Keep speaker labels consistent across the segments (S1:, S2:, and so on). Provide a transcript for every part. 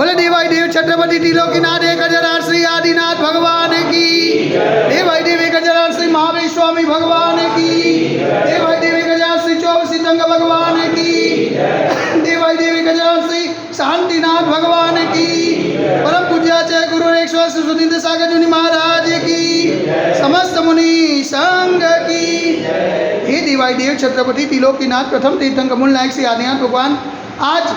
S1: बोले देवाई देव छत्रपति त्रिलोकीनाथ एक हजार श्री आदिनाथ भगवान की। देवाई देव एक हजार श्री महावीर स्वामी भगवान की। देवाई देव एक हजार श्री चौबे सिद्धंग भगवान की। देवाई देव एक हजार श्री शांतिनाथ भगवान की। परम पूज्याचार्य गुरु 108 सुधींद्र सागर मुनि महाराज की। समस्त मुनि संघ की। हे देवाई देव छत्रपति त्रिलोकीनाथ प्रथम तीर्थंकर मूल नायक श्री आदिनाथ भगवान, आज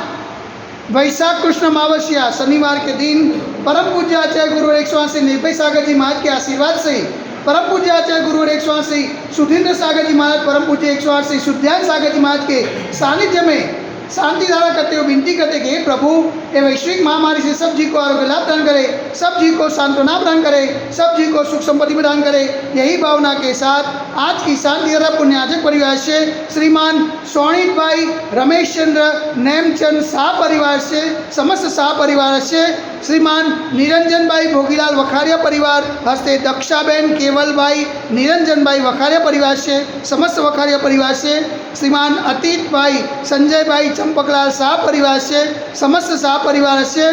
S1: वैशाख कृष्ण अमावस्या शनिवार के दिन परम पूज्य आचार्य गुरु 108 निर्भय सागर जी महाराज के आशीर्वाद से, परम पूज्य आचार्य गुरु 108 सुधींद्र सागर जी महाराज, परम पूज्य 108 सुध्यान सागर जी महाराज के सानिध्य में शांति धारा करते हुए विनती करते कि प्रभु ये वैश्विक महामारी से सब जी को आरोग्य लाभ प्रदान करे, सब जी को सांत्वना प्रदान करे, सब जी को सुख संपत्ति प्रदान करे। यही भावना के साथ आज की शांति धारा पुण्याजक परिवार से श्रीमान सोनित भाई रमेश चंद्र नेमचंद शाह परिवार से, समस्त शाह परिवार से श्रीमान निरंजन भाई भोगीलाल वखारिया परिवार हस्ते दक्षाबेन केवल भाई निरंजन भाई वखारिया परिवार से, समस्त वखारिया परिवार से श्रीमान अतीत भाई संजय भाई चंपकलाल शाह परिवार से, समस्त शाह परिवार से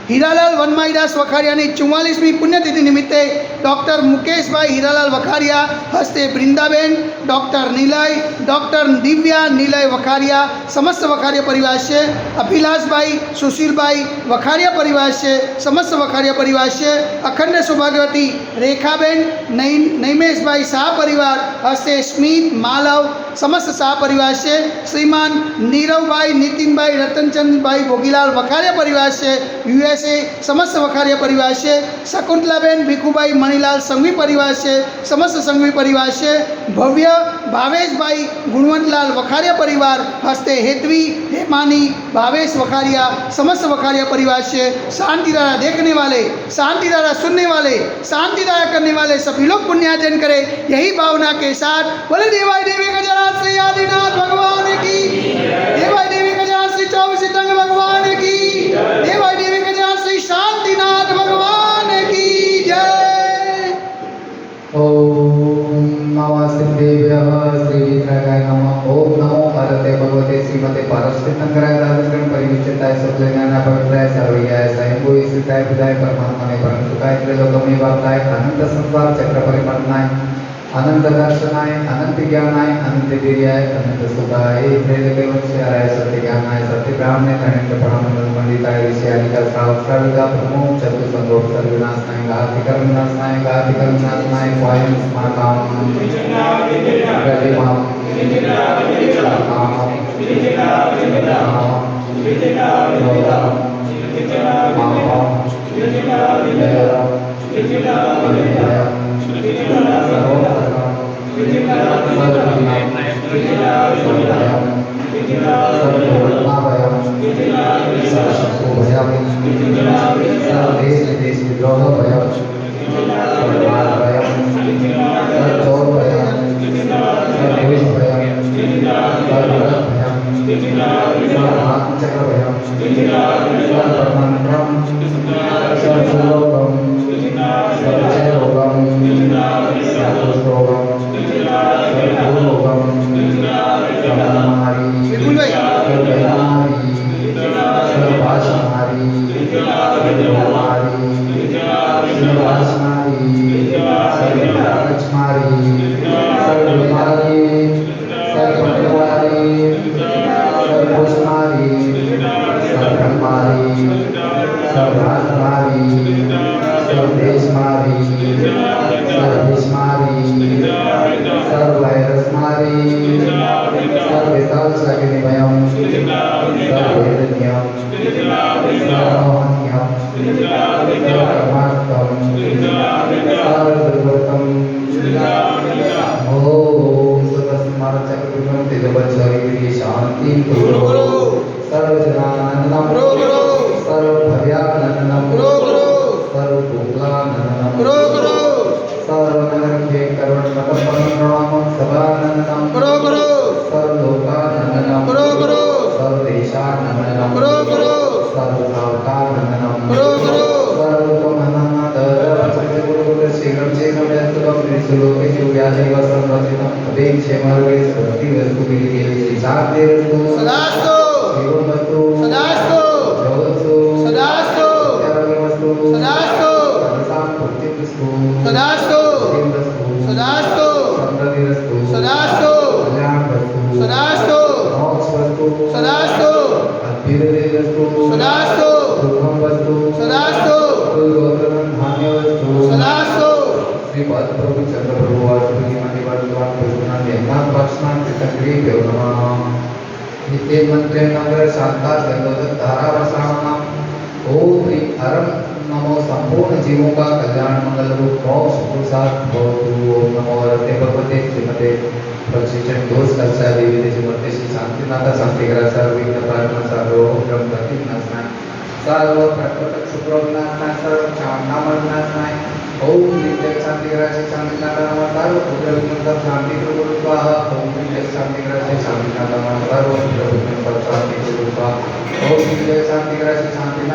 S1: हीरालाल वनमाईदास वखारिया की 44મી पुण्यतिथि निमित्ते डॉक्टर मुकेश भाई हीरालाल वखारिया हस्ते वृंदाबेन, डॉक्टर निलय, डॉक्टर दिव्या निलय वखारिया, समस्त वखारिया परिवार से अभिलाष भाई सुशील भाई वखारिया परिवार से, समस्त वखारिया परिवार से अखंड सौभाग्यवती रेखाबेन नैमेश भाई शाह परिवार हस्ते स्मित मालव, समस्त शाह परिवार से श्रीमान नीरव भाई नितिन भाई रतनचंद भाई भोगीलाल वखारिया परिवार से यूएसए, समस्त वखारिया परिवार से शकुंतलाबेन भिखुभाई मणिलाल संघवी परिवार से, समस्त संघवी परिवार से भव्य भावेश भाई गुणवंतलाल वखारिया परिवार हस्ते हेतवी हेमानी भावेश वखारिया, समस्त वखारिया परिवार से शांति धारा देखने वाले, शांति धारा सुनने वाले, शांति धारा करने वाले सभी लोग पुण्यार्जन करें। यही भावना के साथ बोले देवाई देवी का जरा श्री आदिनाथ भगवान की। देवाई देवी का जरा श्री चौबे सिद्धंग भगवान की। देवाई देवी का जरा श्री शांतिनाथ भगवान की जय।
S2: ओम नमः सिद्धेभ्यः श्री विग्रहाय नमः। ओम नमो भगवते भगवते श्रीमते पारसतीर्थंकराय दादगण परिविचिताय सज्जनाय पवित्राय सर्वज्ञाय स्वयंभू ईश्वराय बुधाय परमात्मने परम सुखाय त्रैलोक्यमय वाप्ताय अनंत संसार चक्र परिवर्तनाय अनंत दर्शनाय अनंत ज्ञानाय अनंत वीर्याय अनंत सुखाय त्रैलोक्यवंशाय सत्य ज्ञानाय सत्य ब्राह्मणे धनेन्द्र परमानंद पंडिताय ऋषियालिका श्रावका प्रमुख चतुर संगोप सर्वनाशनाय घातिकर्मनाशनाय घातिकर्मनाशनाय स्वायं स्मार्ताम प्रतिमाम
S1: सदास्तु सदास्तु सदास्तु
S2: सुखम वस्तु
S1: सदास्तु
S2: कुलगोत्रम धान्य वस्तु
S1: सदास्तु
S2: श्री पद प्रभु चंद्र प्रभु वासुकी मणि वर्तमान प्रभुना नेमना पक्षना कृतग्री देव नमः नित्य मंत्रे नगर शांता गंधोदक धारा वसावना ओम श्री अरम नमो संपूर्ण जीवों का कल्याण मंगल रूप मोक्ष पुरुषार्थ भवतु ओम नमो रते भगवते श्रीमते प्रशिक्षण दोष कक्षा देवी श्रीमते श्री शांतिनाथ शांतिग्रह सर्वविघ्न प्रार्थना सर्वोग्रम गति नाशना सर्व प्रकृत शुक्रोनाशना सर्व चांडामनाशना ओम नित्य शांतिग्रह से शांतिनाथ नमः सर्व पुत्र शांति गुरु स्वाहा ओम नित्य शांतिग्रह से शांतिनाथ नमः सर्व पुत्र शांति गुरु स्वाहा ओम नित्य शांतिग्रह से शांतिनाथ